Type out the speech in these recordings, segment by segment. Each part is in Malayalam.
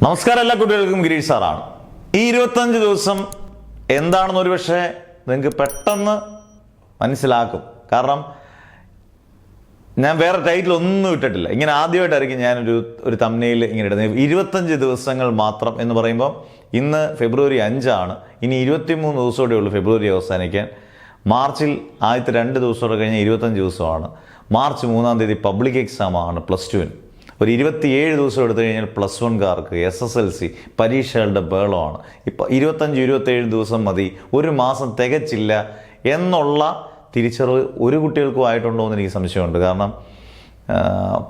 നമസ്കാരം, എല്ലാ കുട്ടികൾക്കും ഗിരീഷ് സാറാണ്. ഈ 25 ദിവസം എന്താണെന്ന് ഒരു പക്ഷേ നിങ്ങൾക്ക് പെട്ടെന്ന് മനസ്സിലാക്കും. കാരണം ഞാൻ വേറെ ടൈറ്റിൽ ഒന്നും ഇട്ടിട്ടില്ല. ഇങ്ങനെ ആദ്യമായിട്ടായിരിക്കും ഞാനൊരു തംബ്നെയിൽ ഇങ്ങനെ ഇടുന്നത്. 25 ദിവസങ്ങൾ മാത്രം എന്ന് പറയുമ്പോൾ ഇന്ന് ഫെബ്രുവരി 5 ഇനി 23 ദിവസമോടെ ഉള്ളൂ ഫെബ്രുവരി അവസാനിക്കാൻ. മാർച്ചിൽ ആദ്യത്തെ 2 ദിവസത്തോടെ കഴിഞ്ഞാൽ 25 ദിവസമാണ്. മാർച്ച് 3 പബ്ലിക് എക്സാമാണ് +2. ഒരു 27 ദിവസം എടുത്തു കഴിഞ്ഞാൽ +1കാർക്ക് SSLC പരീക്ഷകളുടെ ബഹളമാണ്. ഇപ്പം 25-27 ദിവസം മതി, ഒരു മാസം തികച്ചില്ല എന്നുള്ള തിരിച്ചറിവ് ഒരു കുട്ടികൾക്കും ആയിട്ടുണ്ടോ എന്ന് എനിക്ക് സംശയമുണ്ട്. കാരണം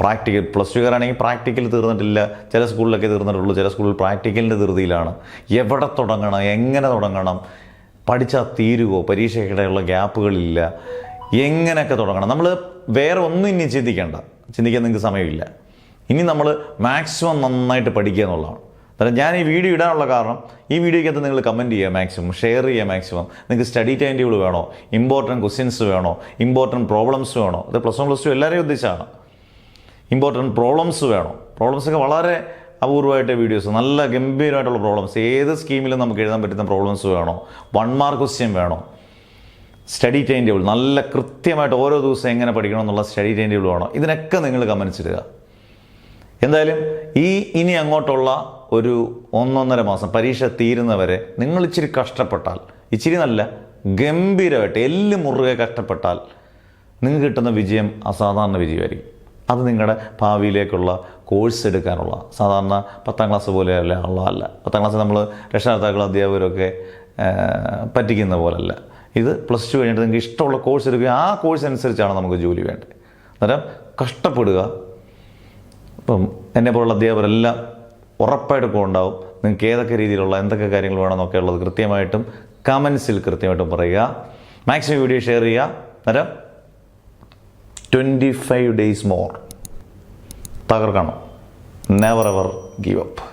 പ്രാക്ടിക്കൽ +2കാരാണെങ്കിൽ പ്രാക്ടിക്കൽ തീർന്നിട്ടില്ല. ചില സ്കൂളിലൊക്കെ തീർന്നിട്ടുള്ളൂ, ചില സ്കൂളിൽ പ്രാക്ടിക്കലിൻ്റെ ധൃതിയിലാണ്. എവിടെ തുടങ്ങണം, എങ്ങനെ തുടങ്ങണം, പഠിച്ചാൽ തീരുവോ, പരീക്ഷയ്ക്കിടെയുള്ള ഗ്യാപ്പുകളില്ല, എങ്ങനെയൊക്കെ തുടങ്ങണം. നമ്മൾ വേറെ ഒന്നും ഇനി ചിന്തിക്കാൻ നിങ്ങൾക്ക് സമയമില്ല. ഇനി നമ്മൾ മാക്സിമം നന്നായിട്ട് പഠിക്കുക എന്നുള്ളതാണ്. അതായത് ഞാൻ ഈ വീഡിയോ ഇടാനുള്ള കാരണം, ഈ വീഡിയോയ്ക്കകത്ത് നിങ്ങൾ കമൻറ്റ് ചെയ്യുക, മാക്സിമം ഷെയർ ചെയ്യുക. മാക്സിമം നിങ്ങൾക്ക് സ്റ്റഡി ടൈം ടേബിൾ വേണോ, ഇമ്പോർട്ടൻറ്റ് ക്വസ്റ്റ്യൻസ് വേണോ, ഇമ്പോർട്ടൻറ്റ് പ്രോബ്ലംസ് വേണോ, അത് +1 +2 എല്ലാവരെയും ഉദ്ദേശിച്ചാണ്. ഇമ്പോർട്ടൻറ്റ് പ്രോബ്ലംസ് വേണോ, പ്രോബ്ലംസൊക്കെ വളരെ അപൂർവമായിട്ട് വീഡിയോസ്, നല്ല ഗംഭീരമായിട്ടുള്ള പ്രോബ്ലംസ്, ഏത് സ്കീമിലും നമുക്ക് എഴുതാൻ പറ്റുന്ന പ്രോബ്ലംസ് വേണോ, 1 മാർക്ക് ക്വസ്റ്റ്യൻ വേണോ, സ്റ്റഡി ടൈം ടേബിൾ നല്ല കൃത്യമായിട്ട് ഓരോ ദിവസം എങ്ങനെ പഠിക്കണം എന്നുള്ള സ്റ്റഡി ടൈം ടേബിൾ വേണോ, ഇതിനൊക്കെ നിങ്ങൾ കമൻറ്റ്സ് ഇടുക. എന്തായാലും ഇനി അങ്ങോട്ടുള്ള ഒരു 1-1.5 മാസം പരീക്ഷ തീരുന്നവരെ നിങ്ങൾ ഇച്ചിരി കഷ്ടപ്പെട്ടാൽ, ഇച്ചിരി നല്ല ഗംഭീരമായിട്ട് എല്ല് മുറുകെ കഷ്ടപ്പെട്ടാൽ നിങ്ങൾക്ക് കിട്ടുന്ന വിജയം അസാധാരണ വിജയമായിരിക്കും. അത് നിങ്ങളുടെ ഭാവിയിലേക്കുള്ള കോഴ്സ് എടുക്കാനുള്ള, സാധാരണ 10ാം ക്ലാസ് പോലെയല്ല ഉള്ളതല്ല. 10ാം ക്ലാസ് നമ്മൾ രക്ഷകർത്താക്കളും അധ്യാപകരൊക്കെ പറ്റിക്കുന്ന പോലല്ല. ഇത് +2 കഴിഞ്ഞിട്ട് നിങ്ങൾക്ക് ഇഷ്ടമുള്ള കോഴ്സ് എടുക്കുക. ആ കോഴ്സ് അനുസരിച്ചാണ് നമുക്ക് ജോലി വേണ്ടത്. അന്നേരം കഷ്ടപ്പെടുക. ഇപ്പം എന്നെപ്പോലുള്ള അധ്യാപകരെല്ലാം ഉറപ്പായിട്ട് ഉണ്ടാവും. നിങ്ങൾക്ക് ഏതൊക്കെ രീതിയിലുള്ള എന്തൊക്കെ കാര്യങ്ങൾ വേണമെന്നൊക്കെ ഉള്ളത് കൃത്യമായിട്ടും കമൻസിൽ കൃത്യമായിട്ടും പറയുക. മാക്സിമം വീഡിയോ ഷെയർ ചെയ്യുക. അന്നേരം 25 days more തകർക്കണം. Never ever give up.